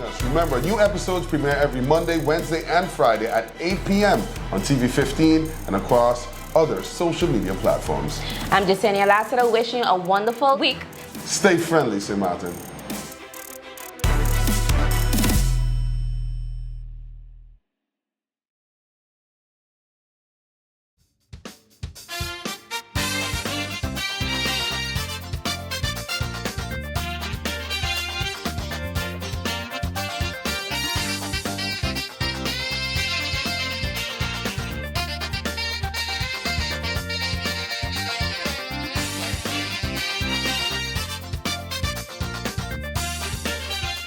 us. Remember, new episodes premiere every Monday, Wednesday, and Friday at 8 p.m. on TV 15 and across other social media platforms. I'm Jasenia Lassiter, wishing you a wonderful week. Stay friendly, St. Martin.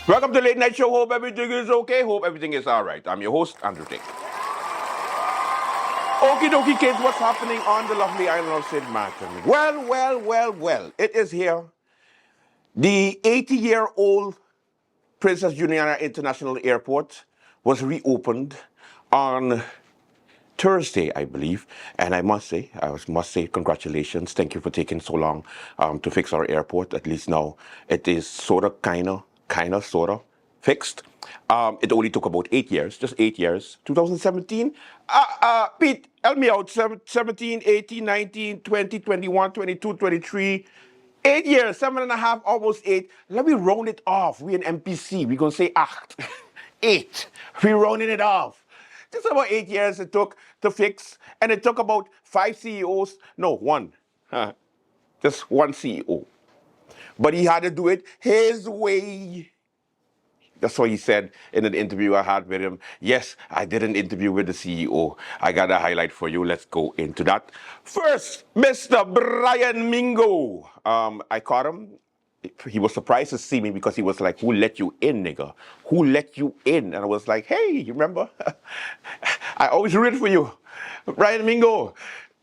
Welcome to Late Night Show. Hope everything is okay. Hope everything is all right. I'm your host, Andrew Dick. Okie dokie, kids, what's happening on the lovely island of St. Martin? Well. It is here. The 80-year-old Princess Juliana International Airport was reopened on Thursday, I believe, and I must say, congratulations. Thank you for taking so long to fix our airport. At least now it is sort of fixed. It only took about 8 years, just 8 years. 2017, Pete, help me out. 17, 18, 19, 20, 21, 22, 23. 8 years, 7.5, almost 8. Let me round it off. We in MPC, we're going to say 8. 8. We're rounding it off. Just about 8 years it took to fix, and it took about 5 CEOs. No, one. Just one CEO. But he had to do it his way. That's what he said in an interview I had with him. Yes, I did an interview with the CEO. I got a highlight for you. Let's go into that. First, Mr. Brian Mingo. I caught him. He was surprised to see me because he was like, "Who let you in, nigga? Who let you in?" And I was like, "Hey, you remember? I always root for you." Brian Mingo,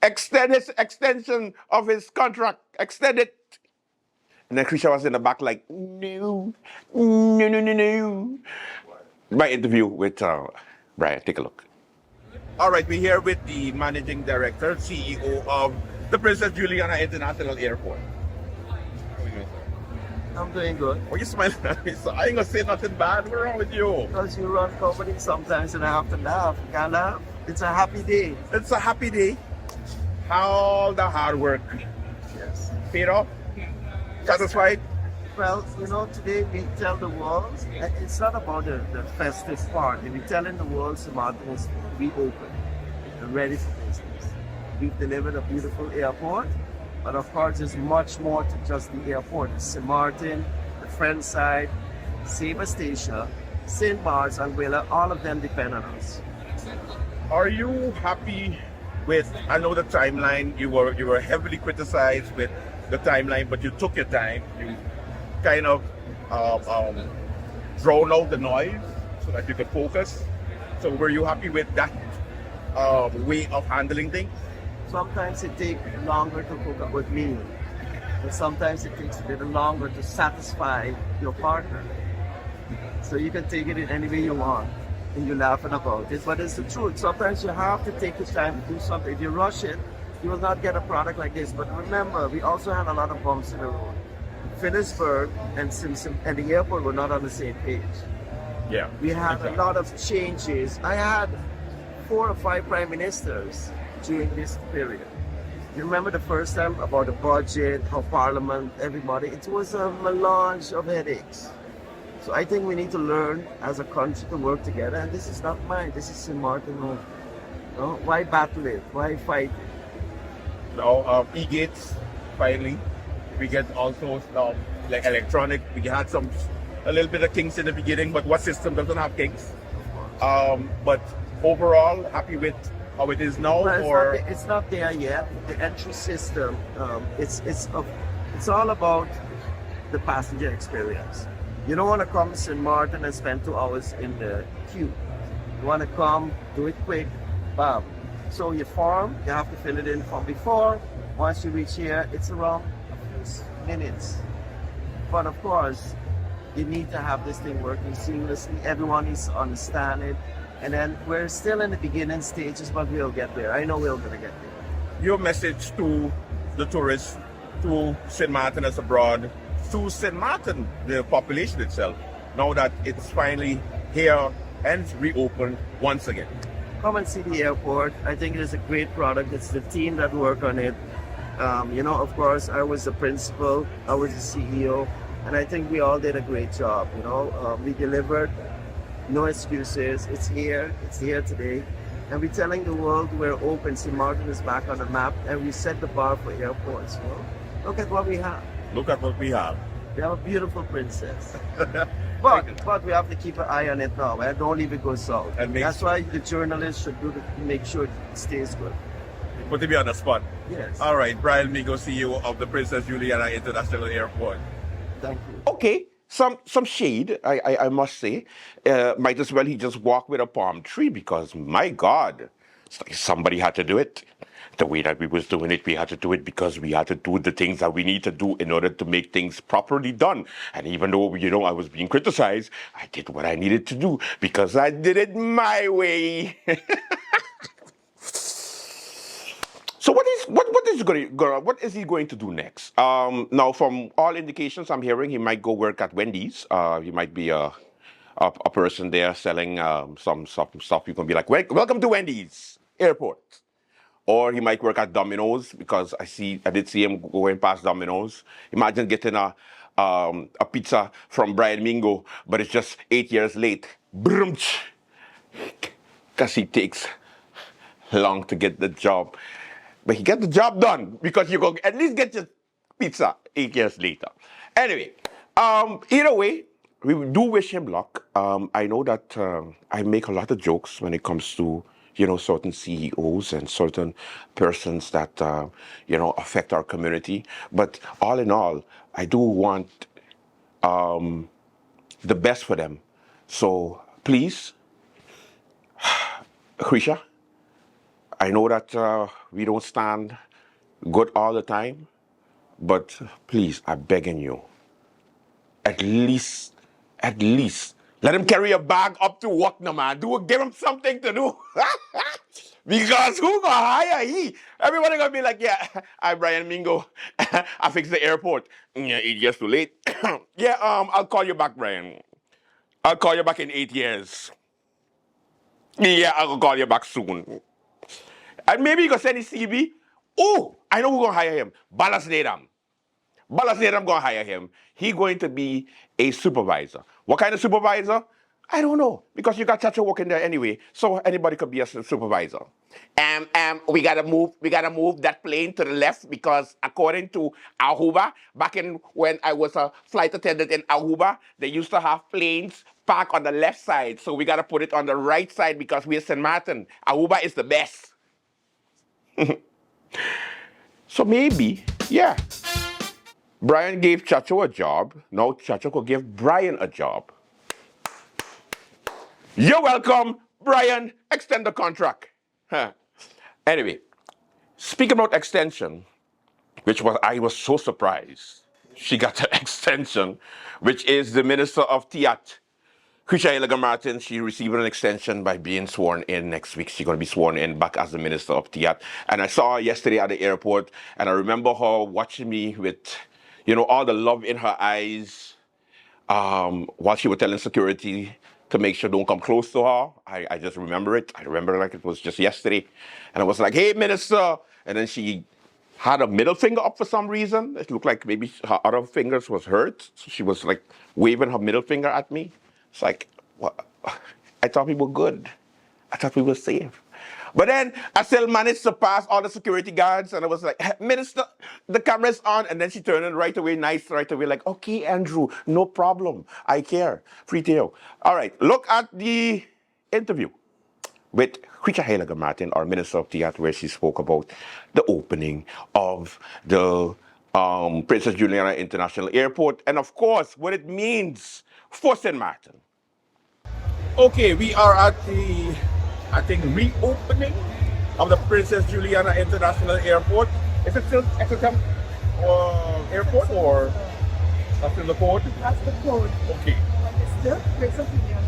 extension of his contract. Extend it. And then Grisha was in the back like, no. My interview with Brian, take a look. All right, we're here with the Managing Director, CEO of the Princess Juliana International Airport. How are you doing, sir? I'm doing good. Oh, you smiling at me, so I ain't gonna say nothing bad. What's wrong with you? Because you run company sometimes and I have to laugh. You can't laugh. It's a happy day. It's a happy day. All the hard work Yes. paid off. Satisfied? Well, today we tell the world, it's not about the festive part. We're telling the world St. Martin is reopened and ready for business. We've delivered a beautiful airport, but of course there's much more to just the airport. St. Martin, the Friend Side, Sabre Station, St. Bart's and Wheeler, all of them depend on us. Are you happy with, I know the timeline, you were heavily criticized with the timeline, but you took your time, you kind of drown out the noise so that you could focus. So were you happy with that way of handling things? Sometimes it takes longer to cook up with me, and sometimes it takes a little longer to satisfy your partner. So you can take it in any way you want, and you're laughing about it, but it's the truth. Sometimes you have to take your time to do something. If you rush it, you will not get a product like this. But remember, we also had a lot of bumps in the road. Phillipsburg and Simpson and the airport were not on the same page. Yeah. We had a lot of changes. I had 4 or 5 prime ministers during this period. You remember the first time about the budget, how Parliament, everybody, it was a melange of headaches. So I think we need to learn as a country to work together. And this is not mine, this is St. Martin home. Why battle it? Why fight it? Now, e-gates, finally. We get also like electronic. We had a little bit of kinks in the beginning, but what system doesn't have kinks? But overall, happy with how it is now? Well, it's not there yet. The entry system, it's all about the passenger experience. You don't want to come to St. Martin and spend 2 hours in the queue. You want to come, do it quick, bam. So your form, you have to fill it in from before. Once you reach here, it's around a few minutes. But of course, you need to have this thing working seamlessly. Everyone needs to understand it. And then we're still in the beginning stages, but we'll get there. I know we're going to get there. Your message to the tourists, to St. Martin as abroad, to St. Martin, the population itself. now that it's finally here and reopened once again? Come and see the airport. I think it is a great product. It's the team that work on it. Of course, I was the principal, I was the CEO, and I think we all did a great job. We delivered, no excuses. It's here today, and we're telling the world we're open. St. Martin is back on the map, and we set the bar for airports. Look at what we have. Look at what we have. We have a beautiful princess. But we have to keep an eye on it now. Right? Don't leave it go south. That's why the journalists should make sure it stays good. Put me on the spot. Yes. All right, Brian Mingo, CEO of the Princess Juliana International Airport. Thank you. Okay, some shade, I must say. Might as well he just walk with a palm tree because, my God, it's like somebody had to do it. The way that we was doing it, we had to do it because we had to do the things that we need to do in order to make things properly done. And even though, I was being criticized, I did what I needed to do because I did it my way. So what is he going to do next? Now, from all indications I'm hearing, he might go work at Wendy's. He might be a person there selling some stuff. You can be like, welcome to Wendy's Airport. Or he might work at Domino's because I did see him going past Domino's. Imagine getting a pizza from Brian Mingo, but it's just 8 years late. Because he takes long to get the job. But he get the job done because you go at least get your pizza 8 years later. Anyway, either way, we do wish him luck. I know that I make a lot of jokes when it comes to certain CEOs and certain persons that affect our community. But all in all, I do want the best for them. So please, Grisha, I know that we don't stand good all the time, but please, I'm begging you, at least, let him carry a bag up to work, no man. Give him something to do. Because who gonna hire he? Everybody gonna be like, yeah, I'm Brian Mingo. I fixed the airport. Yeah, 8 years too late. Yeah, I'll call you back, Brian. I'll call you back in 8 years. Yeah, I'll call you back soon. And maybe you can send his CV. Oh, I know who's going to hire him. Balas Nedam. Balas Nedam going to hire him. He's going to be a supervisor. What kind of supervisor? I don't know. Because you got Chacha working there anyway. So anybody could be a supervisor. We gotta move that plane to the left because according to Aruba, back in when I was a flight attendant in Aruba, they used to have planes parked on the left side. So we gotta put it on the right side because we're St. Martin. Aruba is the best. So maybe, yeah. Brian gave Chacho a job. Now Chacho could give Brian a job. You're welcome, Brian. Extend the contract. Huh. Anyway, speaking about extension, I was so surprised. She got an extension, which is the Minister of Tiat. Grisha Martin, she received an extension by being sworn in next week. She's going to be sworn in back as the Minister of Tiat. And I saw her yesterday at the airport, and I remember her watching me with, all the love in her eyes while she was telling security to make sure don't come close to her. I just remember it. I remember like it was just yesterday. And I was like, hey, Minister. And then she had a middle finger up for some reason. It looked like maybe her other fingers was hurt. So she was like waving her middle finger at me. It's like, what? I thought we were good. I thought we were safe. But then I still managed to pass all the security guards, and I was like, Minister, the camera's on. And then she turned it right away, like, okay, Andrew, no problem. I care. Free to you. All right, look at the interview with Grisha Martin, our Minister of Tiat, where she spoke about the opening of the Princess Juliana International Airport, and of course, what it means for St. Martin. Okay, we are at the, reopening of the Princess Juliana International Airport. Is it still Exeter Airport or that's still the code? That's the code. Okay. But it's still Princess Juliana.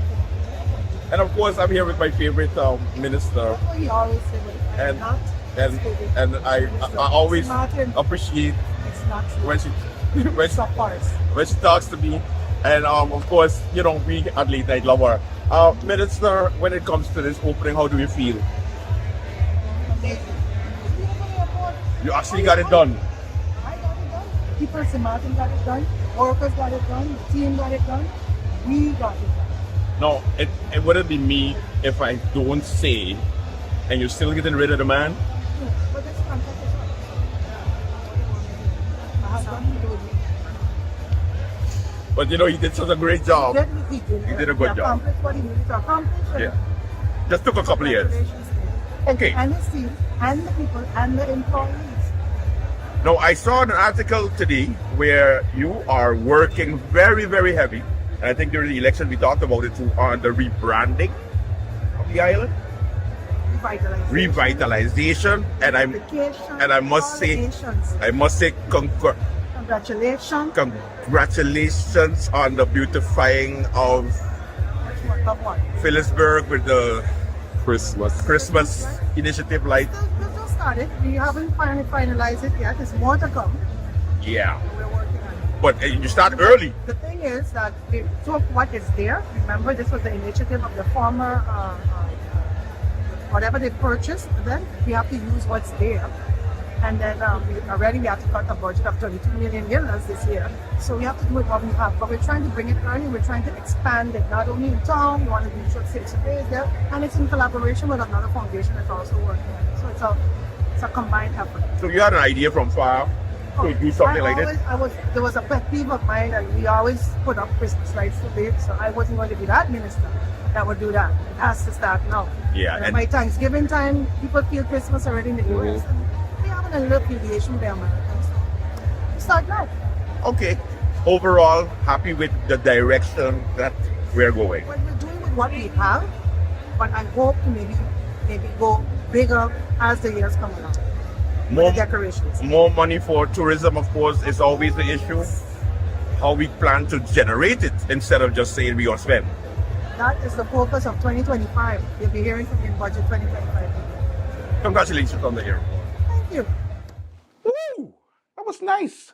And of course, I'm here with my favorite minister. He always say, well, and I always appreciate it's not true. when she talks to me. And of course, you know, we at Late Night love her. Minister, when it comes to this opening, how do you feel? Amazing. You actually got it done. I got it done. People in Martin got it done. Workers got it done. The team got it done. We got it done. No, it wouldn't be me if I don't say, and you're still getting rid of the man. Yeah, but this contract is up. I have nothing to do with it. But you know, he did such a great job. He did a good He job. accomplished what he needed to accomplish. and Yeah. Just took a couple of years. congratulations to him. Okay. And his team, and the people, and the employees. Now, I saw an article today where you are working very, very heavy. And I think during the election we talked about it too, on the rebranding of the island. Revitalization. And I must say, Congratulations. congratulations on the beautifying of Phillipsburg with the Christmas initiative light. We just started. We haven't finalized it yet. There's more to come. Yeah. We're working on it. But you start early. The thing is that we took what is there. Remember, this was the initiative of the former, whatever they purchased. Then we have to use what's there. And then we have to cut a budget of 22 million euros this year. So we have to do it what we have. But we're trying to bring it early. We're trying to expand it, not only in town. We want to do short 6 days there. And it's in collaboration with another foundation that's also working on it. So it's a combined effort. So you had an idea from far to do something like this? There was a pet peeve of mine, and we always put up Christmas lights for late, so I wasn't going to be that minister that would do that. It has to start now. Yeah, And and- by Thanksgiving time, people feel Christmas already in the US. And we having a little affiliation with the Americans. So start now. Okay. Overall, happy with the direction that we're going. Well, we're doing with what we have, but I hope to maybe go bigger as the years come along. More, The decorations. more money for tourism, of course, is always the issue. How we plan to generate it instead of just saying we're going to spend. That is the focus of 2025. You'll be hearing from me in budget 2025. Congratulations on the year. Thank you. Woo! That was nice.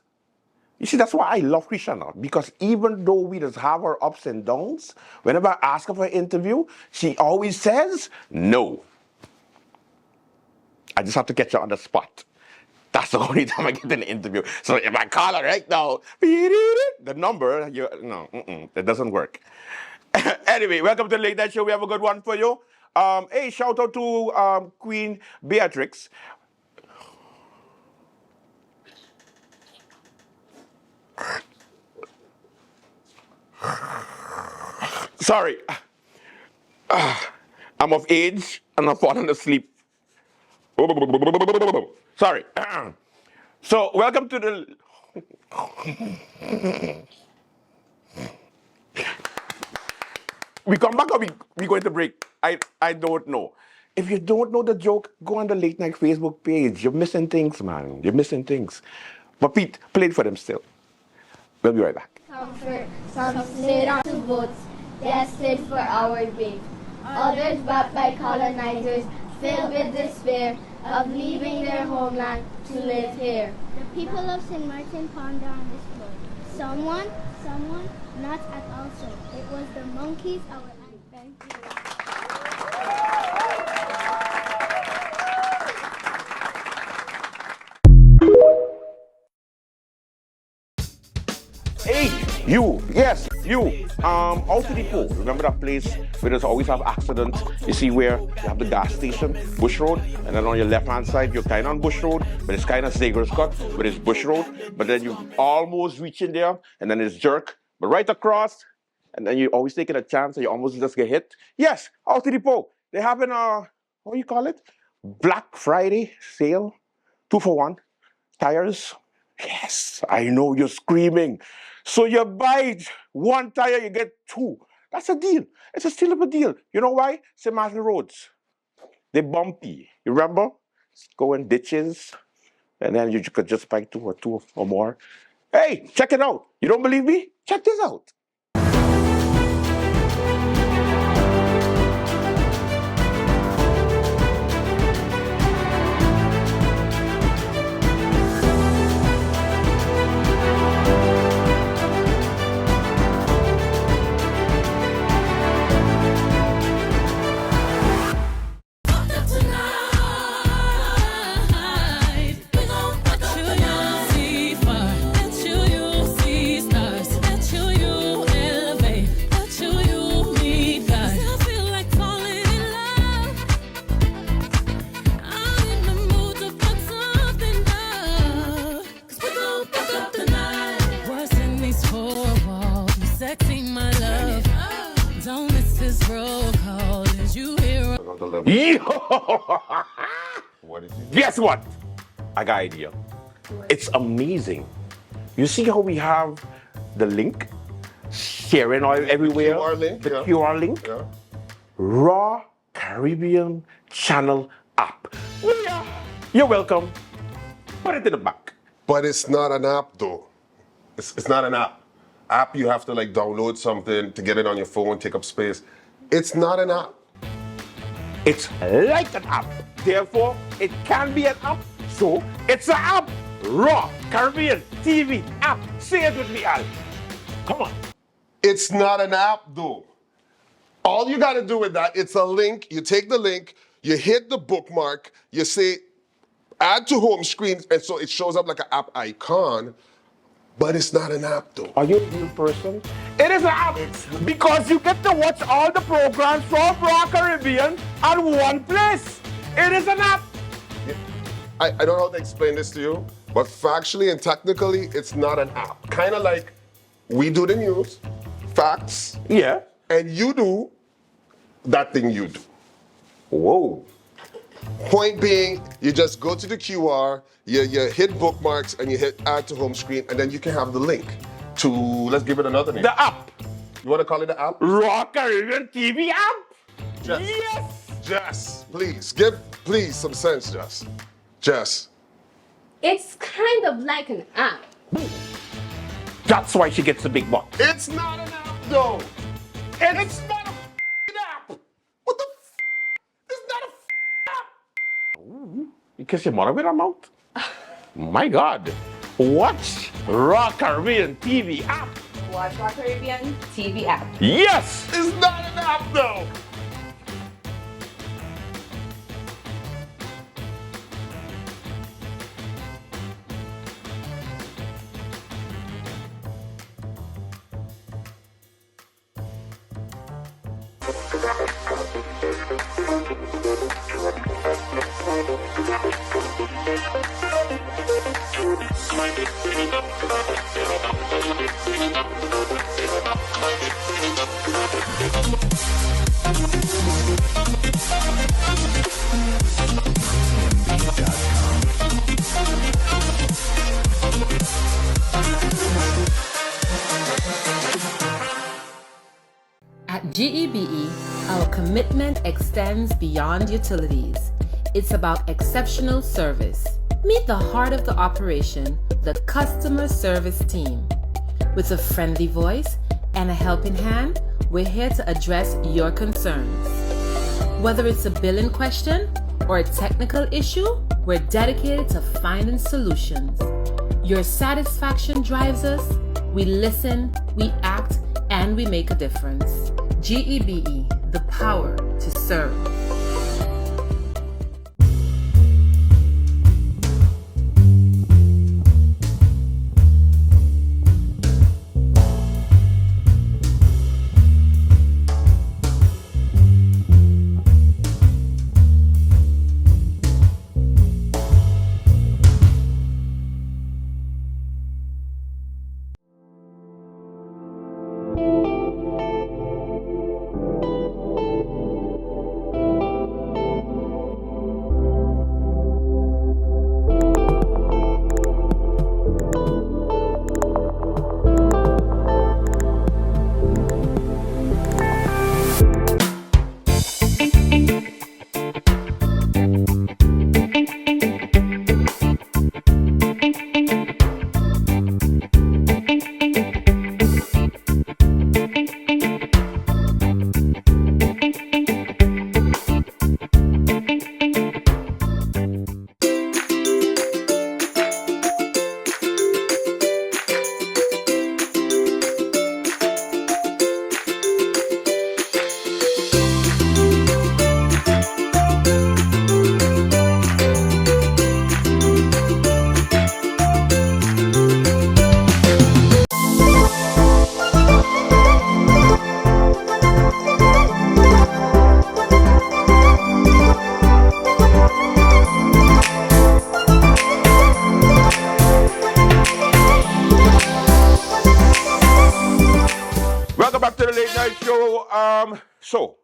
You see, that's why I love Grisha now. Because even though we just have our ups and downs, whenever I ask her for an interview, she always says no. I just have to get you on the spot. That's the only time I get an interview. So if I call her right now, the number, that doesn't work. Anyway, welcome to the Late Night Show. We have a good one for you. Hey, shout out to Queen Beatrix. Sorry. I'm of age and I'm falling asleep. Sorry. So, welcome to the... We come back or we going to break? I don't know. If you don't know the joke, go on the Late Night Facebook page. You're missing things, man. You're missing things. But Pete, play it for them still. We'll be right back. Some slid onto boats destined for our fate. Others, brought by colonizers, filled with despair of leaving their homeland to live here. The people of St. Martin ponder on this boat. Someone, not at all so. It was the monkeys, our Hey, you, yes, you. Out to the pole. Remember that place where there's always have accidents? You see where you have the gas station, Bush Road, and then on your left-hand side, you're kind of on Bush Road, but it's kind of Zager's Cut, but it's Bush Road. But then you almost reach in there, and then it's jerk. But right across, and then you're always taking a chance, and you almost just get hit. Yes, out to the pole. They have what do you call it? Black Friday sale, 2 for 1 tires. Yes, I know you're screaming. So you buy 1 tire, you get 2. That's a deal. It's a still of a deal. You know why? St. Martin roads. They're bumpy. You remember? Go in ditches, and then you could just buy 2 or more. Hey, check it out. You don't believe me? Check this out. little bit. What did you do? Guess what? I got an idea. It's amazing. You see how we have the link sharing all everywhere? QR link, The yeah. QR link. Yeah. Raw Caribbean Channel app. Yeah. You're welcome. Put it in the back. But it's not an app though. It's not an app. App, you have to like download something to get it on your phone, take up space. It's not an app. It's like an app. Therefore, it can be an app. So, it's an app. Raw Caribbean TV app. Say it with me, Al. Come on. It's not an app though. All you gotta do with that, it's a link. You take the link, you hit the bookmark, you say add to home screen, and so it shows up like an app icon, but it's not an app though. Are you a real person? It is an app because you get to watch all the programs from Raw Caribbean at one place. It is an app. I don't know how to explain this to you, but factually and technically, it's not an app. Kind of like we do the news, facts, Yeah. and you do that thing you do. Whoa. Point being, you just go to the QR, you hit bookmarks, and you hit add to home screen, and then you can have the link to, let's give it another name. The app. You want to call it the app? Raw Caribbean TV app. Jess. Yes. Jess, please, give some sense, Jess. Jess. It's kind of like an app. That's why she gets the big bucks. It's not an app, though. It's not a app. What the It's not a app. You kiss your mother with her mouth? My God. Watch Raw Caribbean TV app. Watch Raw Caribbean TV app. Yes. It's not an app, though. At GEBE, our commitment extends beyond utilities. It's about exceptional service. Meet the heart of the operation, the customer service team. With a friendly voice and a helping hand, we're here to address your concerns. Whether it's a billing question or a technical issue, we're dedicated to finding solutions. Your satisfaction drives us. We listen, we act, and we make a difference. GEBE, the power to serve. Welcome back to the Late Night Show. So,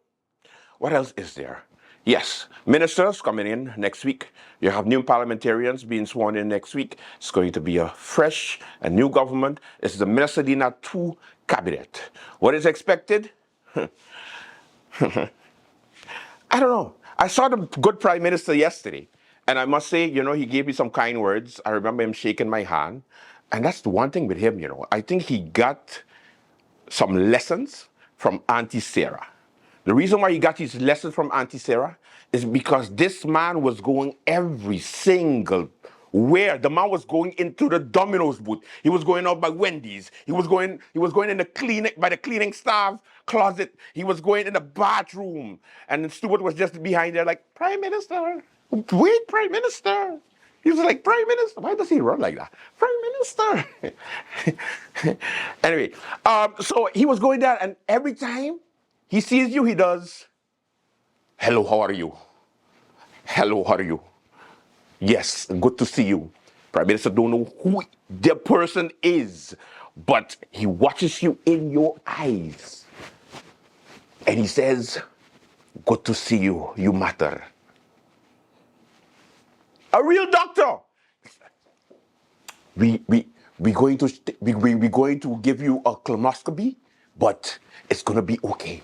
what else is there? Yes, ministers coming in next week. You have new parliamentarians being sworn in next week. It's going to be a fresh and new government. It's the Minister Dina 2 cabinet. What is expected? I don't know. I saw the good prime minister yesterday, and I must say, he gave me some kind words. I remember him shaking my hand, and that's the one thing with him, I think he got some lessons from Auntie Sarah. The reason why he got his lessons from Auntie Sarah is because this man was going every single where. The man was going into the Domino's booth. He was going out by Wendy's. He was going in the cleaning staff closet. He was going in the bathroom. And the steward was just behind there like, Prime Minister, wait, Prime Minister. He was like, Prime Minister. Why does he run like that? Prime Minister. Anyway, so he was going there, and every time he sees you, he does, hello, how are you? Hello, how are you? Yes, good to see you. Prime Minister don't know who the person is, but he watches you in your eyes. And he says, good to see you, you matter. A real doctor. We're going to give you a colonoscopy, but it's going to be okay.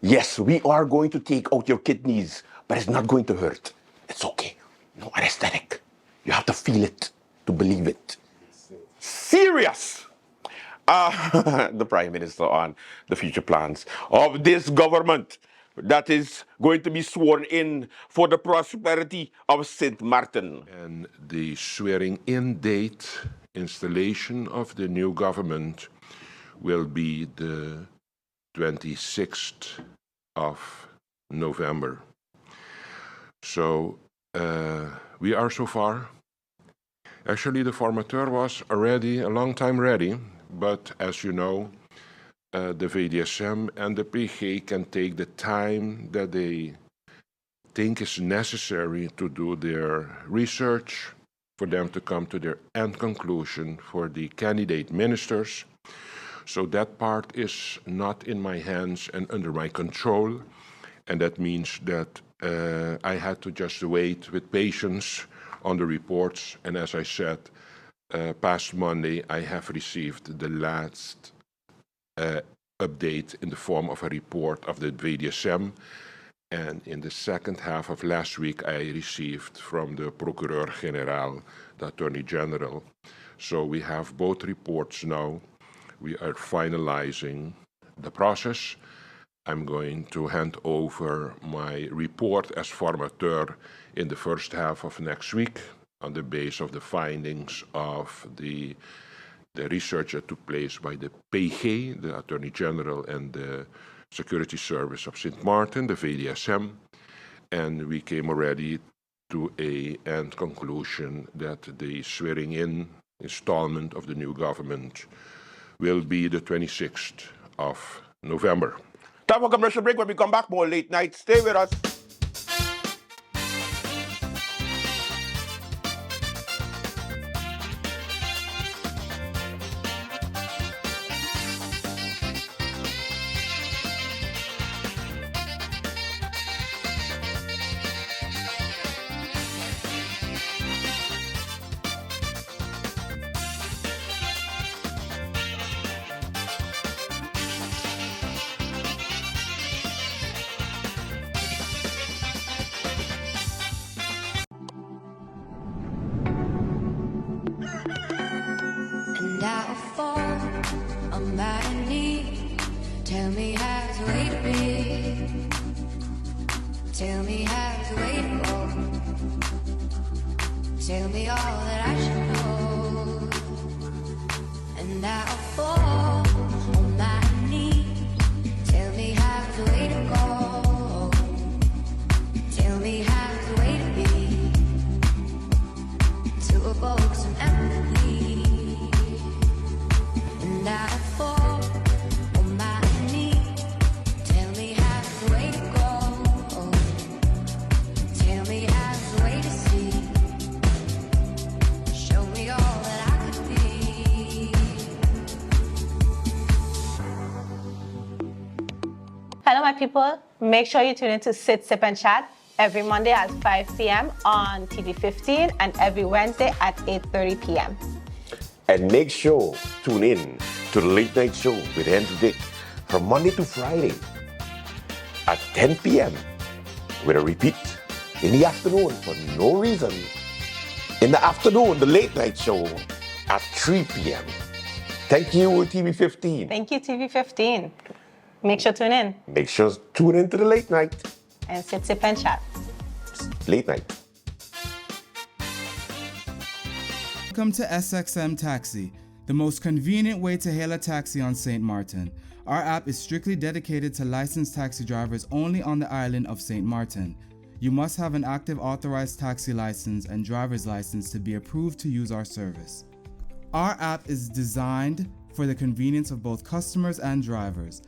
Yes, we are going to take out your kidneys, but it's not going to hurt. It's okay. No anesthetic. You have to feel it to believe it. Serious. The Prime Minister on the future plans of this government that is going to be sworn in for the prosperity of St. Martin. And the swearing-in date, installation of the new government, will be the 26th of November. So we are so far. Actually, the formateur was already a long time ready, but as you know, the VDSM and the PG can take the time that they think is necessary to do their research, for them to come to their end conclusion for the candidate ministers. So that part is not in my hands and under my control, and that means that I had to just wait with patience on the reports. And as I said, past Monday, I have received the last update in the form of a report of the VDSM. And in the second half of last week, I received from the Procureur-Generaal, the Attorney General. So we have both reports now. We are finalizing the process. I'm going to hand over my report as formateur in the first half of next week on the basis of the findings of the research that took place by the PG, the Attorney General, and the Security Service of St. Martin, the VDSM. And we came already to an end conclusion that the swearing-in installment of the new government will be the 26th of November. Time for commercial break. When we come back, more late night. Stay with us. And I'll fall on my knees. Tell me how's the way to be. Tell me how's the way to go. Tell me all that I should know. And I'll fall on my knees. Tell me how's the way to go. Tell me how's the way to be. To evoke some empathy. And I fall on my knees. Tell me how's the way to go. Tell me how's the way to see. my people, make sure you tune in to Sit, Sip, and Chat every Monday at 5 p.m. on TV 15 and every Wednesday at 8:30 p.m. And make sure tune in to the Late Night Show with Andrew Dick from Monday to Friday at 10 p.m. with a repeat in the afternoon for no reason. In the afternoon, the Late Night Show at 3 p.m. Thank you, TV 15. Thank you, TV 15. Make sure to tune in. Make sure to tune in to the Late Night. And Sit, Sip, and Chat. Late Night. Welcome to SXM Taxi, the most convenient way to hail a taxi on St. Martin. Our app is strictly dedicated to licensed taxi drivers only on the island of St. Martin. You must have an active authorized taxi license and driver's license to be approved to use our service. Our app is designed for the convenience of both customers and drivers.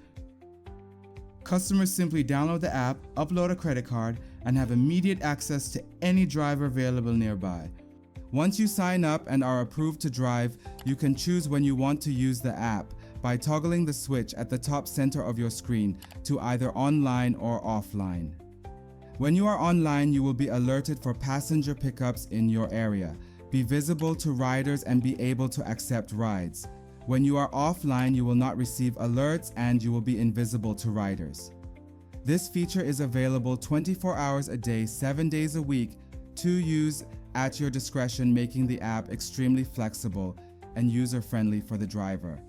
Customers simply download the app, upload a credit card, and have immediate access to any driver available nearby. Once you sign up and are approved to drive, you can choose when you want to use the app by toggling the switch at the top center of your screen to either online or offline. When you are online, you will be alerted for passenger pickups in your area, be visible to riders, and be able to accept rides. When you are offline, you will not receive alerts and you will be invisible to riders. This feature is available 24 hours a day, 7 days a week to use at your discretion, making the app extremely flexible and user-friendly for the driver.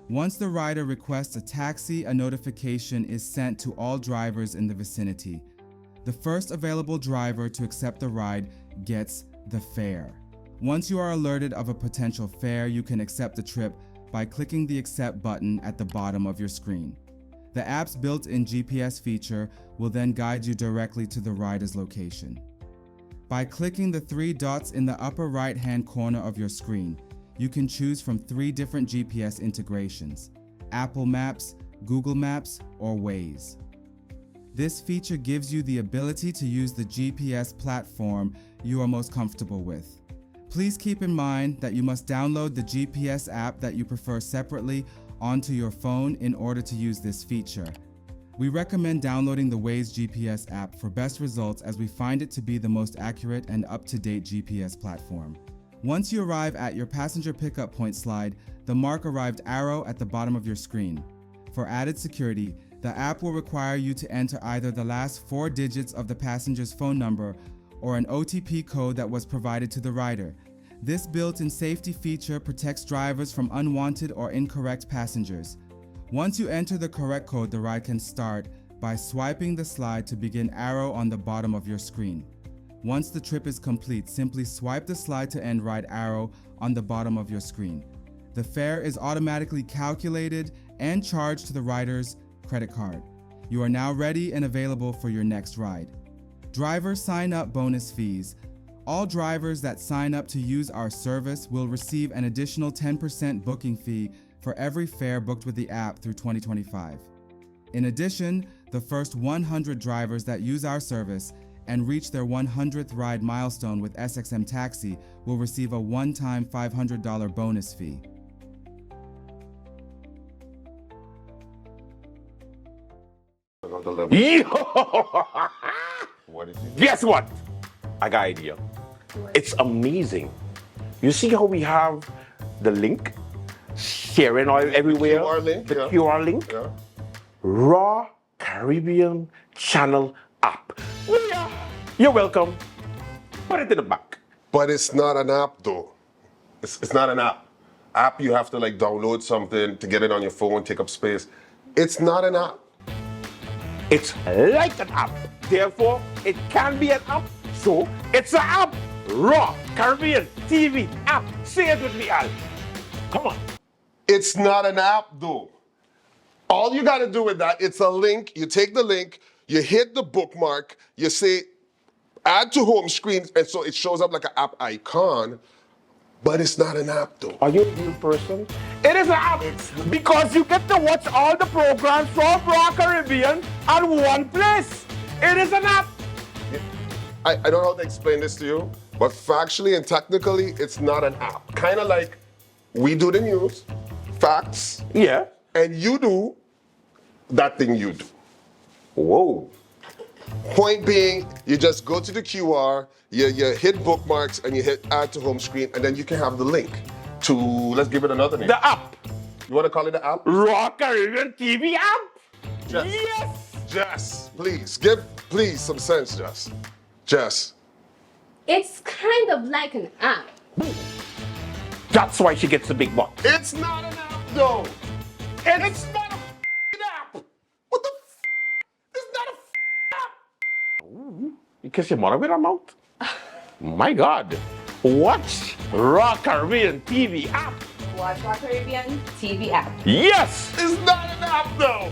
Once the rider requests a taxi, a notification is sent to all drivers in the vicinity. The first available driver to accept the ride gets the fare. Once you are alerted of a potential fare, you can accept the trip by clicking the Accept button at the bottom of your screen. The app's built-in GPS feature will then guide you directly to the rider's location. By clicking the 3 dots in the upper right-hand corner of your screen, you can choose from 3 different GPS integrations: Apple Maps, Google Maps, or Waze. This feature gives you the ability to use the GPS platform you are most comfortable with. Please keep in mind that you must download the GPS app that you prefer separately onto your phone in order to use this feature. We recommend downloading the Waze GPS app for best results, as we find it to be the most accurate and up-to-date GPS platform. Once you arrive at your passenger pickup point slide, the Mark Arrived arrow at the bottom of your screen. For added security, the app will require you to enter either the last 4 digits of the passenger's phone number or an OTP code that was provided to the rider. This built-in safety feature protects drivers from unwanted or incorrect passengers. Once you enter the correct code, the ride can start by swiping the slide to begin arrow on the bottom of your screen. Once the trip is complete, simply swipe the slide to end ride arrow on the bottom of your screen. The fare is automatically calculated and charged to the rider's credit card. You are now ready and available for your next ride. Driver sign-up bonus fees. All drivers that sign up to use our service will receive an additional 10% booking fee for every fare booked with the app through 2025. In addition, the first 100 drivers that use our service and reach their 100th ride milestone with SXM Taxi will receive a one-time $500 bonus fee. What did you do? Guess what? I got an idea. It's amazing. You see how we have the link sharing all everywhere? QR link, the yeah. QR link? Yeah. Raw Caribbean Channel app. You're welcome. Put it in the back. But it's not an app though. It's not an app. App, you have to like download something to get it on your phone, take up space. It's not an app. It's like an app. Therefore, it can be an app. So, it's an app. Raw Caribbean TV app. Say it with me, Al. Come on. It's not an app though. All you gotta do with that, it's a link. You take the link, you hit the bookmark, you say add to home screen, and so it shows up like an app icon, but it's not an app though. Are you a real person? It is an app because you get to watch all the programs from Raw Caribbean at one place. It is an app. I don't know how to explain this to you, but factually and technically, it's not an app. Kind of like we do the news, facts, Yeah. and you do that thing you do. Whoa. Point being, you just go to the QR, you hit bookmarks, and you hit add to home screen, and then you can have the link to, let's give it another name. The app. You want to call it the app? Raw Caribbean TV app. Jess. Yes. Jess, please, give some sense, Jess. Jess. It's kind of like an app. That's why she gets the big butt. It's not an app, though. And it's not a f***ing app. What the f***? It's not a f***ing app. You kiss your mother with her mouth? My God. Watch Raw Caribbean TV app. Watch Raw Caribbean TV app. Yes. It's not an app, though.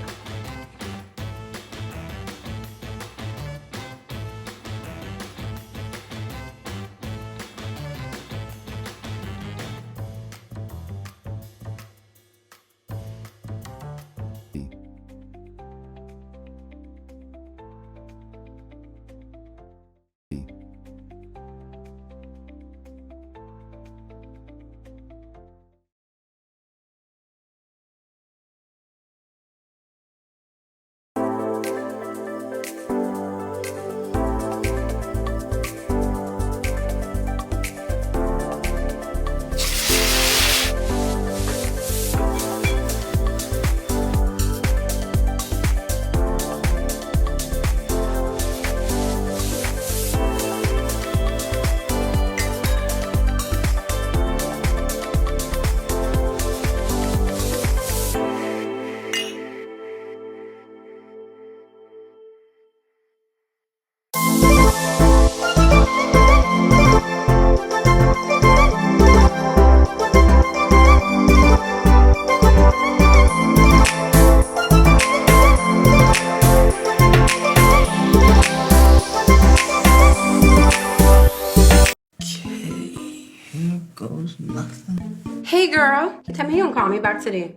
Hey girl, you tell me you don't call me back today.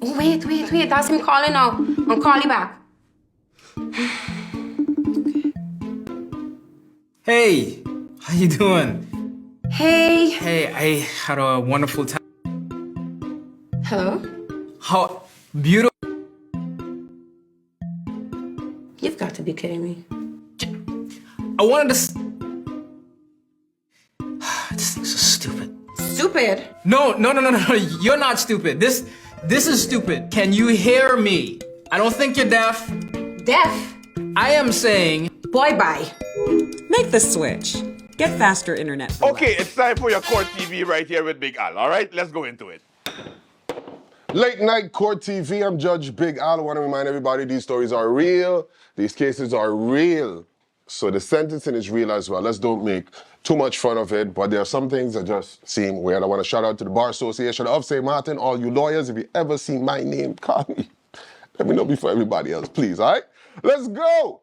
Oh, wait, that's me calling now. I'll call you back. Hey, how you doing? Hey. Hey, I had a wonderful time. Hello? How beautiful. You've got to be kidding me. I wanted to. This thing's so stupid. Stupid? No, you're not stupid. This is stupid. Can you hear me? I don't think you're deaf. Deaf? I am saying. Boy, bye. Make the switch. Get faster internet. Okay, it's time for your Court TV right here with Big Al. All right, let's go into it. Late Night Court TV, I'm Judge Big Al. I want to remind everybody these stories are real. These cases are real. So the sentencing is real as well. Let's don't make too much fun of it, but there are some things that just seem weird. I want to shout out to the Bar Association of St. Martin, all you lawyers. If you ever see my name, call me. Let me know before everybody else, please, all right? Let's go.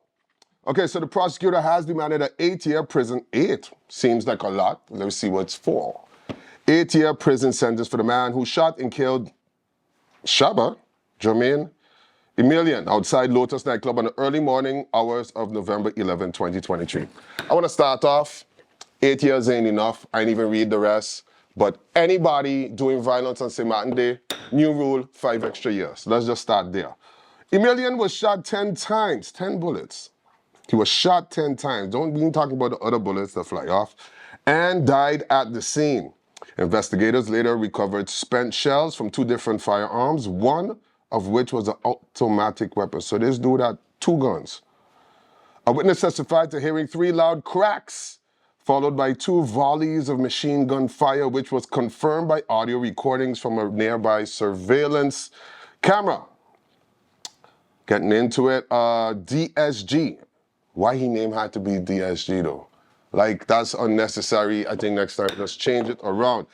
Okay, so the prosecutor has demanded an 8-year prison. 8 seems like a lot. Let me see what's for. 8-year prison sentence for the man who shot and killed Shaba Jermaine Emilian outside Lotus nightclub on the early morning hours of November 11, 2023. I want to start off. 8 years ain't enough. I ain't even read the rest. But anybody doing violence on St. Martin Day, new rule, 5 extra years. Let's just start there. Emilian was shot 10 times, 10 bullets. He was shot 10 times. Don't be talking about the other bullets that fly off. And died at the scene. Investigators later recovered spent shells from 2 different firearms, one of which was an automatic weapon. So this dude had 2 guns. A witness testified to hearing 3 loud cracks, followed by 2 volleys of machine gun fire, which was confirmed by audio recordings from a nearby surveillance camera. Getting into it, DSG. Why he name had to be DSG though? Like, that's unnecessary. I think next time, let's change it around.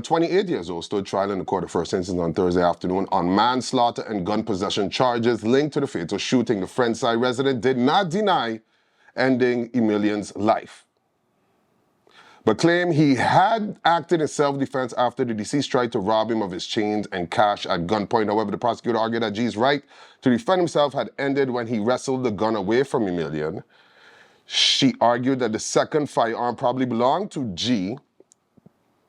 28 years old, stood trial in the court of first instance on Thursday afternoon on manslaughter and gun possession charges linked to the fatal shooting. The Friendside resident did not deny ending Emilian's life, but claimed he had acted in self-defense after the deceased tried to rob him of his chains and cash at gunpoint. However, the prosecutor argued that G's right to defend himself had ended when he wrestled the gun away from Emilian. She argued that the second firearm probably belonged to G,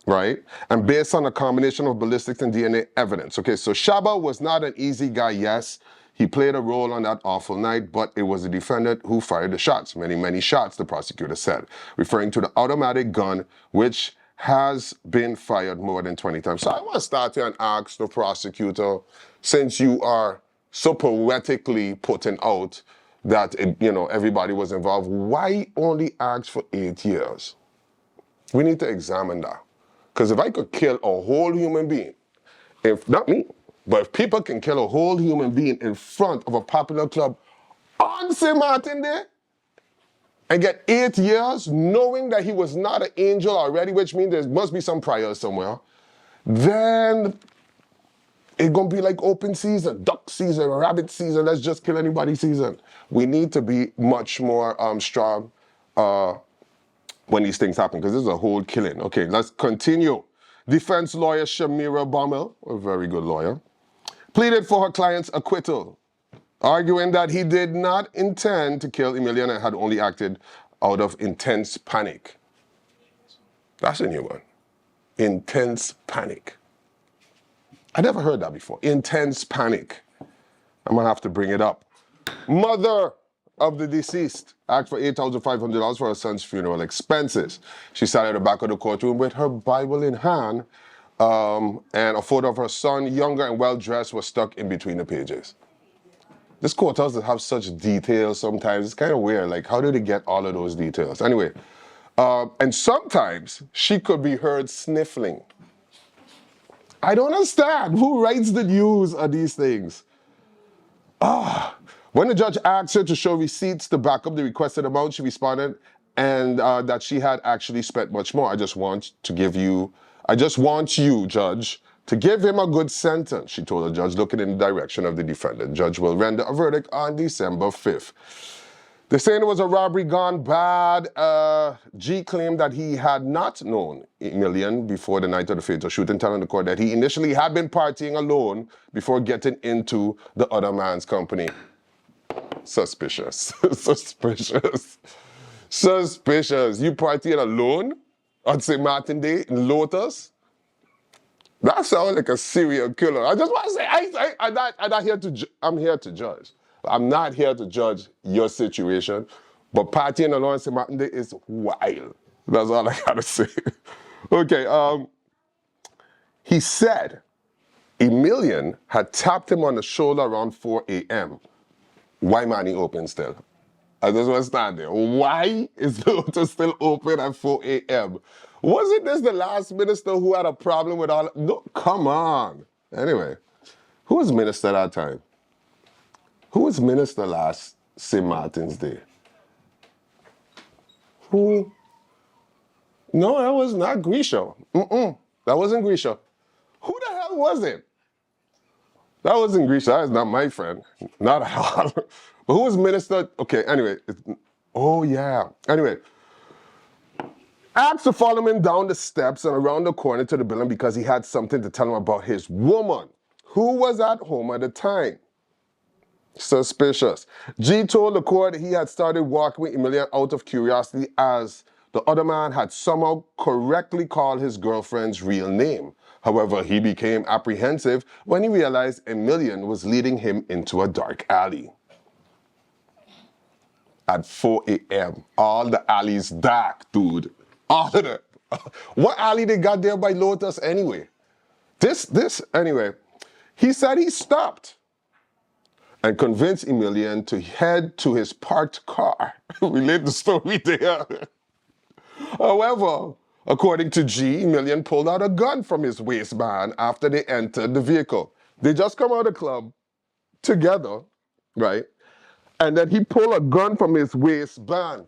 right? And based on a combination of ballistics and DNA evidence. Okay, so Shaba was not an easy guy, yes. He played a role on that awful night, but it was the defendant who fired the shots. Many, many shots, the prosecutor said, referring to the automatic gun, which has been fired more than 20 times. So I want to start here and ask the prosecutor, since you are so poetically putting out that, everybody was involved, why only ask for 8 years? We need to examine that. Because if I could kill a whole human being, if not me, but if people can kill a whole human being in front of a popular club on St. Martin Day and get 8 years knowing that he was not an angel already, which means there must be some priors somewhere, then it's going to be like open season, duck season, rabbit season, let's just kill anybody season. We need to be much more strong when these things happen, because this is a whole killing. Okay, let's continue. Defense lawyer Shamira Bommel, a very good lawyer, pleaded for her client's acquittal, arguing that he did not intend to kill Emilian and had only acted out of intense panic. That's a new one. Intense panic. I never heard that before. Intense panic. I'm gonna have to bring it up. Mother of the deceased asked for $8,500 for her son's funeral expenses. She sat at the back of the courtroom with her Bible in hand, and a photo of her son, younger and well-dressed, was stuck in between the pages. This courthouse does have such details sometimes. It's kind of weird. Like, how did they get all of those details? Anyway, and sometimes she could be heard sniffling. I don't understand. Who writes the news of these things? When the judge asked her to show receipts to back up the requested amount, she responded and that she had actually spent much more. I just want you, Judge, to give him a good sentence, she told the judge, looking in the direction of the defendant. Judge will render a verdict on December 5th. They're saying it was a robbery gone bad. G claimed that he had not known Emilian before the night of the fatal shooting, telling the court that he initially had been partying alone before getting into the other man's company. Suspicious. Suspicious. Suspicious. You partying alone on St. Martin Day in Lotus? That sounds like a serial killer. I just want to say, I'm not here to I'm here to judge. I'm not here to judge your situation, but partying alone on St. Martin Day is wild. That's all I gotta say. Okay, he said Emilian had tapped him on the shoulder around 4 a.m. Why Manny open still? I just want to stand there. Why is the Lotus still open at 4 a.m.? Wasn't this the last minister who had a problem with all? No, come on. Anyway, who was minister that time? Who was minister last St. Martin's Day? Who? No, that was not Grisha. That wasn't Grisha. Who the hell was it? That wasn't Grisha. That is not my friend. Not at all. But who was minister? Okay, anyway. Oh, yeah. Anyway. Asked to follow him down the steps and around the corner to the building because he had something to tell him about his woman, who was at home at the time. Suspicious. G told the court he had started walking with Emilian out of curiosity as the other man had somehow correctly called his girlfriend's real name. However, he became apprehensive when he realized Emilian was leading him into a dark alley. At 4 a.m. All the alleys dark, dude. All of them. What alley they got there by Lotus anyway? Anyway. He said he stopped and convinced Emilian to head to his parked car. Relate the story there. However, according to G, Emilian pulled out a gun from his waistband after they entered the vehicle. They just come out of the club together, right? And then he pulled a gun from his waistband.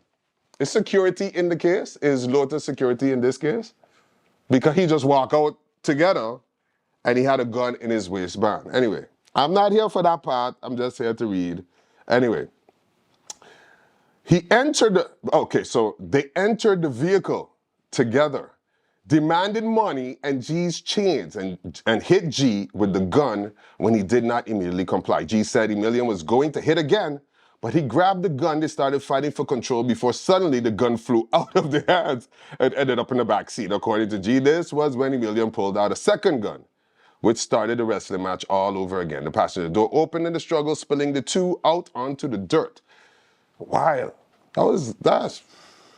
Is security in the case? Is Lotus security in this case? Because he just walked out together and he had a gun in his waistband. Anyway, I'm not here for that part. I'm just here to read. Anyway, they entered the vehicle together, demanded money and G's chains, and hit G with the gun when he did not immediately comply. G said Emilian was going to hit again, but he grabbed the gun. They started fighting for control before suddenly the gun flew out of their hands and ended up in the back seat. According to G, this was when Emilian pulled out a second gun. which started the wrestling match all over again. The passenger door opened in the struggle, spilling the two out onto the dirt. Wild.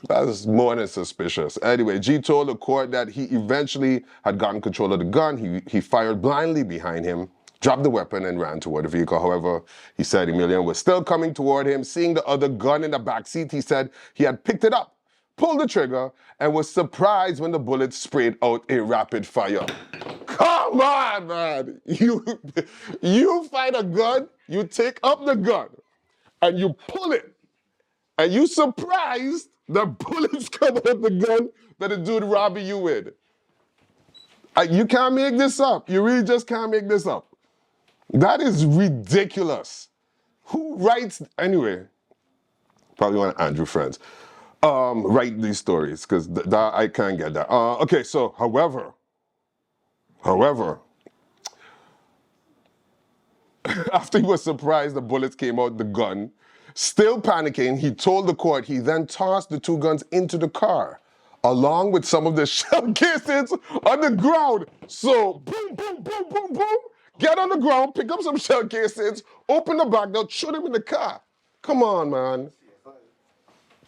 That's more than suspicious. Anyway, G told the court that he eventually had gotten control of the gun. He fired blindly behind him, dropped the weapon, and ran toward the vehicle. However, he said Emilian was still coming toward him. Seeing the other gun in the back seat, he said he had picked it up, pulled the trigger, and was surprised when the bullet sprayed out a rapid fire. Come on, man. You find a gun, you take up the gun, and you pull it, and you surprised the bullets come out of the gun that the dude robbing you with. You can't make this up. You really just can't make this up. That is ridiculous. Who writes, anyway, probably one of Andrew's friends, write these stories, because I can't get that. Okay, so, however, after he was surprised the bullets came out the gun, still panicking, he told the court he then tossed the two guns into the car, along with some of the shell casings on the ground. So, boom, boom, boom, boom, boom, get on the ground, pick up some shell casings, open the back door, shoot him in the car. Come on, man.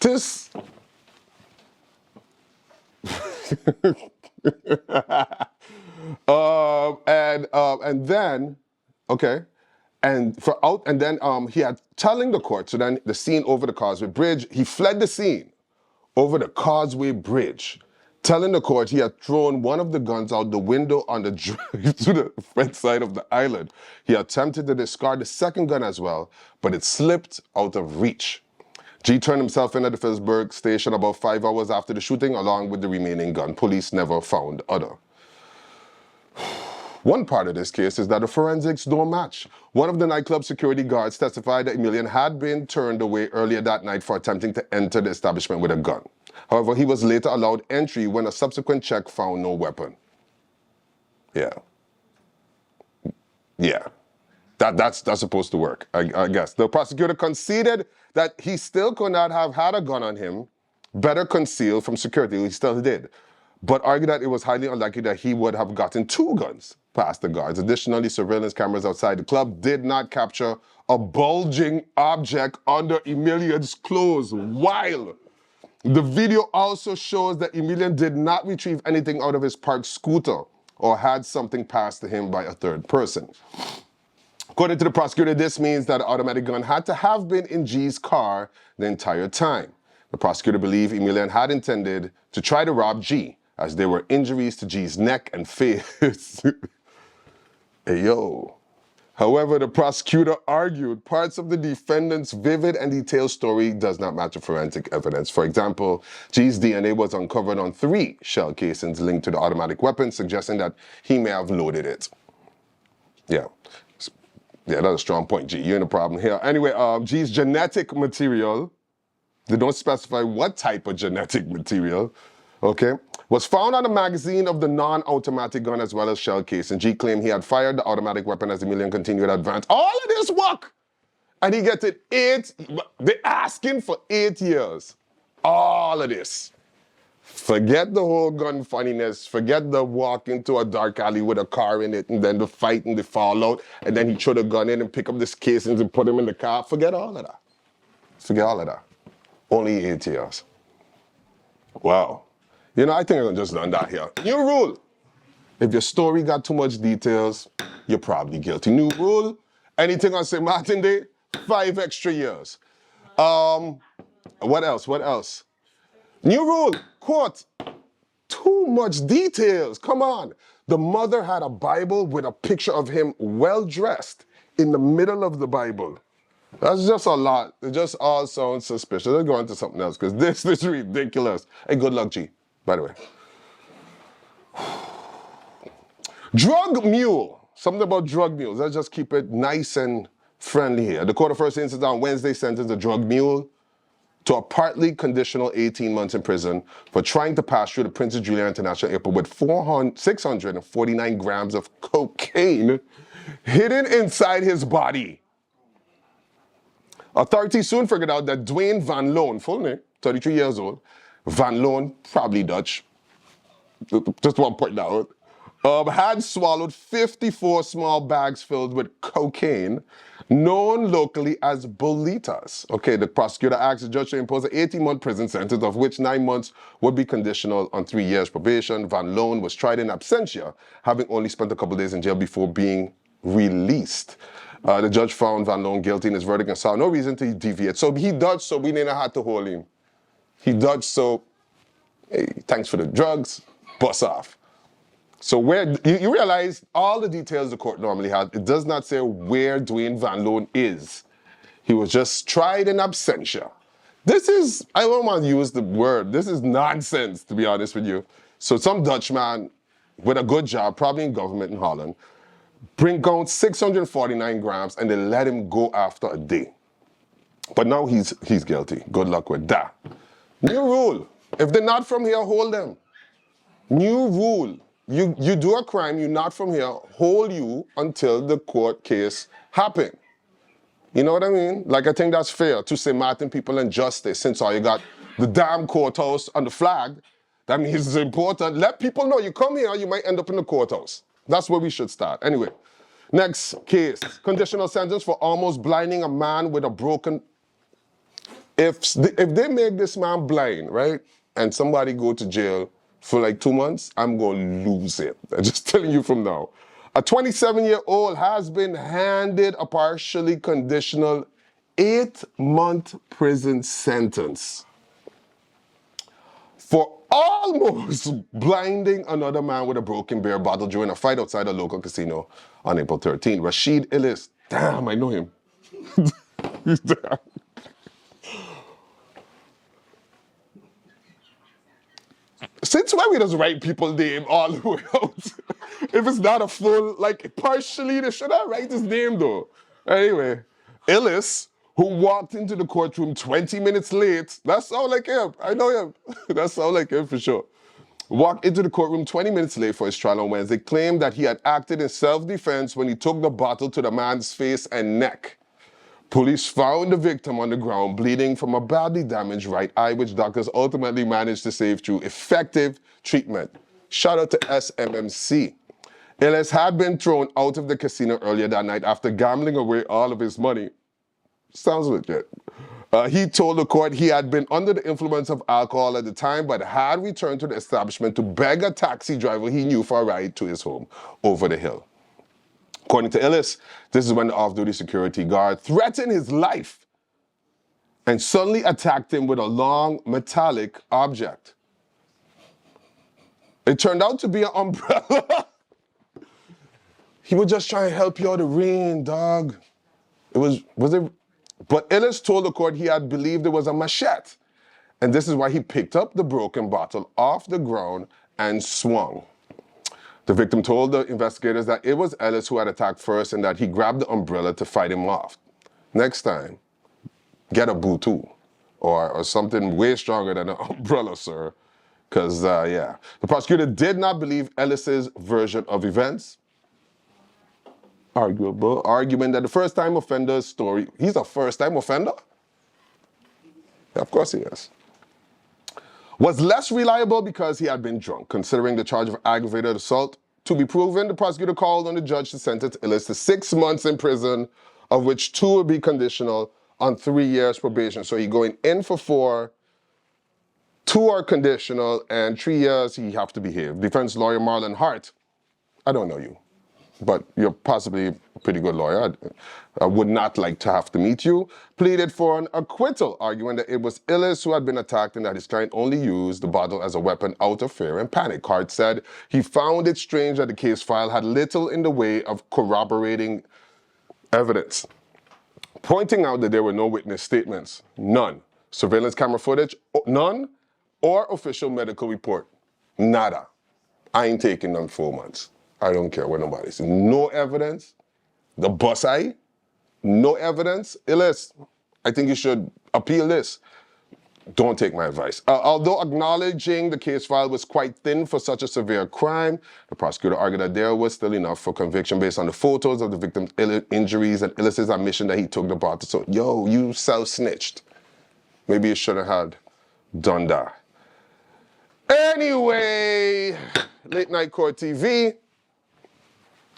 This... and then, okay, and then he had telling the court, so then the scene over the Causeway Bridge, he fled the scene over the Causeway Bridge, telling the court he had thrown one of the guns out the window on the drive to the front side of the island. He attempted to discard the second gun as well, but it slipped out of reach. G turned himself in at the Phillipsburg station about 5 hours after the shooting, along with the remaining gun. Police never found the other. One part of this case is that the forensics don't match. One of the nightclub security guards testified that Emilian had been turned away earlier that night for attempting to enter the establishment with a gun. However, he was later allowed entry when a subsequent check found no weapon. Yeah. That's supposed to work, I guess. The prosecutor conceded that he still could not have had a gun on him, better concealed from security. He still did, but argued that it was highly unlikely that he would have gotten two guns past the guards. Additionally, surveillance cameras outside the club did not capture a bulging object under Emilian's clothes. While the video also shows that Emilian did not retrieve anything out of his parked scooter or had something passed to him by a third person. According to the prosecutor, this means that the automatic gun had to have been in G's car the entire time. The prosecutor believed Emilian had intended to try to rob G, as there were injuries to G's neck and face. Hey, yo. However, the prosecutor argued parts of the defendant's vivid and detailed story does not match the forensic evidence. For example, G's DNA was uncovered on 3 shell casings linked to the automatic weapon, suggesting that he may have loaded it. Yeah, that's a strong point, G. You're in a problem here. Anyway, G's genetic material, they don't specify what type of genetic material, okay, was found on the magazine of the non-automatic gun as well as shell case. And G claimed he had fired the automatic weapon as Emilian continued to advance. All of this work! And he gets it 8, they're asking for 8 years. All of this. Forget the whole gun funniness. Forget the walk into a dark alley with a car in it and then the fight and the fallout. And then he throw the gun in and pick up the casings and put him in the car. Forget all of that. Forget all of that. Only 8 years. Wow. You know, I think I'm just done that here. New rule. If your story got too much details, you're probably guilty. New rule. Anything on St. Martin Day, 5 extra years. What else? New rule. Court. Too much details. Come on. The mother had a Bible with a picture of him well-dressed in the middle of the Bible. That's just a lot. It just all sounds suspicious. Let's go on to something else, because this is ridiculous. Hey, good luck, G, by the way. Drug mule. Something about drug mules. Let's just keep it nice and friendly here. The court of first instance on Wednesday sentenced a drug mule to a partly conditional 18 months in prison for trying to pass through the Princess Juliana International Airport with 649 grams of cocaine hidden inside his body. Authorities soon figured out that Dwayne Van Loan, full name, 33 years old, Van Loan, probably Dutch, just want to point that out, had swallowed 54 small bags filled with cocaine, known locally as bolitas. Okay, the prosecutor asked the judge to impose an 18-month prison sentence, of which 9 months would be conditional on 3 years probation. Van Loan was tried in absentia, having only spent a couple days in jail before being released. The judge found Van Loan guilty in his verdict and saw no reason to deviate. So he dodged, so we didn't have to hold him. He dodged, so hey, thanks for the drugs, bust off. So where you realize all the details the court normally has, it does not say where Dwayne Van Loan is. He was just tried in absentia. This is, I don't want to use the word, this is nonsense, to be honest with you. So some Dutchman with a good job, probably in government in Holland, bring down 649 grams and they let him go after a day. But now he's guilty. Good luck with that. New rule. If they're not from here, hold them. New rule. You do a crime, you're not from here, hold you until the court case happen. You know what I mean? Like, I think that's fair to say Martin people and justice, since all you got the damn courthouse on the flag. That means it's important. Let people know you come here, you might end up in the courthouse. That's where we should start. Anyway, next case. Conditional sentence for almost blinding a man with a broken... If they make this man blind, right, and somebody go to jail for like 2 months, I'm going to lose it. I'm just telling you from now. A 27-year-old has been handed a partially conditional 8-month prison sentence for almost blinding another man with a broken beer bottle during a fight outside a local casino on April 13. Rashid Illis, damn, I know him. He's damn. Since when we just write people's name all the way out? If it's not a full, like, partially, they should not write his name, though. Anyway, Illis, who walked into the courtroom 20 minutes late, that sounds like him. I know him. That sounds like him for sure. Walked into the courtroom 20 minutes late for his trial on Wednesday, claimed that he had acted in self-defense when he took the bottle to the man's face and neck. Police found the victim on the ground, bleeding from a badly damaged right eye, which doctors ultimately managed to save through effective treatment. Shout out to SMMC. Ellis had been thrown out of the casino earlier that night after gambling away all of his money. Sounds legit. He told the court he had been under the influence of alcohol at the time, but had returned to the establishment to beg a taxi driver he knew for a ride to his home over the hill. According to Illis, this is when the off-duty security guard threatened his life and suddenly attacked him with a long metallic object. It turned out to be an umbrella. He was just trying to help you out of the rain, dog. But Illis told the court he had believed it was a machete. And this is why he picked up the broken bottle off the ground and swung. The victim told the investigators that it was Ellis who had attacked first and that he grabbed the umbrella to fight him off. Next time, get a butu or something way stronger than an umbrella, sir. Because, yeah. The prosecutor did not believe Ellis's version of events. Arguable. Arguing that the first-time offender's story, he's a first-time offender? Yeah, of course he is. Was less reliable because he had been drunk. Considering the charge of aggravated assault to be proven, the prosecutor called on the judge to sentence Illis to 6 months in prison, of which 2 would be conditional on 3 years probation. So he's going in for 4, 2 are conditional, and 3 years he have to behave. Defense lawyer Marlon Hart, I don't know you, but you're possibly a pretty good lawyer. I would not like to have to meet you. Pleaded for an acquittal, arguing that it was Illis who had been attacked and that his client only used the bottle as a weapon out of fear and panic. Hart said he found it strange that the case file had little in the way of corroborating evidence, pointing out that there were no witness statements, none. Surveillance camera footage, none, or official medical report, nada. I ain't taking them 4 months. I don't care what nobody says. No evidence. The bus eye, no evidence. Illis, I think you should appeal this. Don't take my advice. Although acknowledging the case file was quite thin for such a severe crime, the prosecutor argued that there was still enough for conviction based on the photos of the victim's injuries and Illis's admission that he took the bottle. So, yo, you self-snitched. Maybe you should have had done that. Anyway, Late Night Court TV.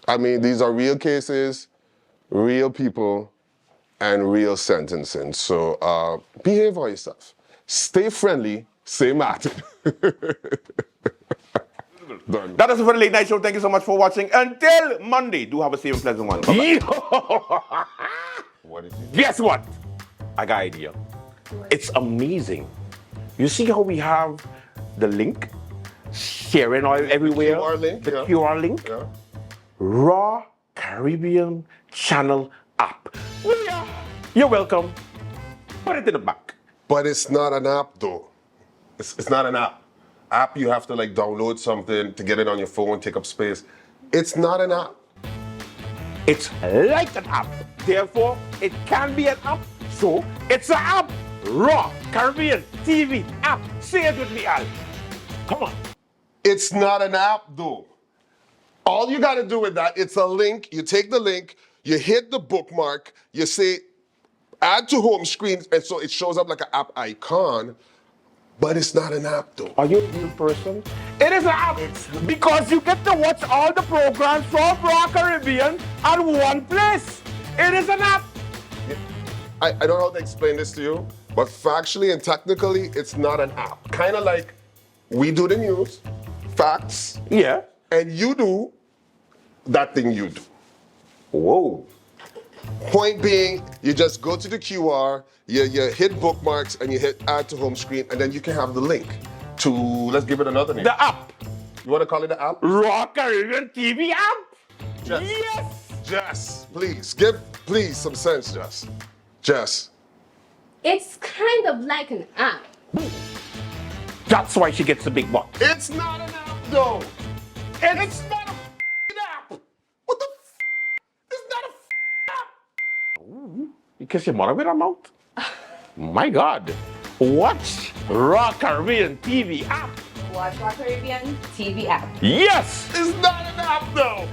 I mean, these are real cases, real people, and real sentencing. So behave for yourself. Stay friendly, stay Martin. Done. That is it for the late night show. Thank you so much for watching. Until Monday, do have a safe and pleasant one. Bye-bye. What is it? Guess what? I got an idea. It's amazing. You see how we have the link sharing all everywhere? QR link, the yeah. QR link? Yeah. Raw Caribbean Channel app. Well, yeah. You're welcome. Put it in the back. But it's not an app though. It's not an app. App, you have to like download something to get it on your phone, take up space. It's not an app. It's like an app. Therefore, it can be an app. So, it's an app. Raw Caribbean TV app. Say it with me, Al. Come on. It's not an app though. All you gotta do with that, it's a link. You take the link, you hit the bookmark, you say add to home screen, and so it shows up like an app icon, but it's not an app though. Are you a real person? It is an app because you get to watch all the programs from Raw Caribbean at one place. It is an app. I don't know how to explain this to you, but factually and technically, it's not an app. Kind of like we do the news, facts, Yeah. and you do that thing you do. Whoa. Point being, you just go to the QR, you hit bookmarks, and you hit add to home screen, and then you can have the link to, let's give it another name. The app. You want to call it the app? Raw Caribbean TV app. Jess. Yes. Jess, please, give please some sense, Jess. Jess. It's kind of like an app. That's why she gets the big bucks. It's not an app though. It's not a app. What the It's not a app. You kiss your mother with her mouth? My God. Watch Raw Caribbean TV app. Watch Raw Caribbean TV app. Yes. It's not an app though.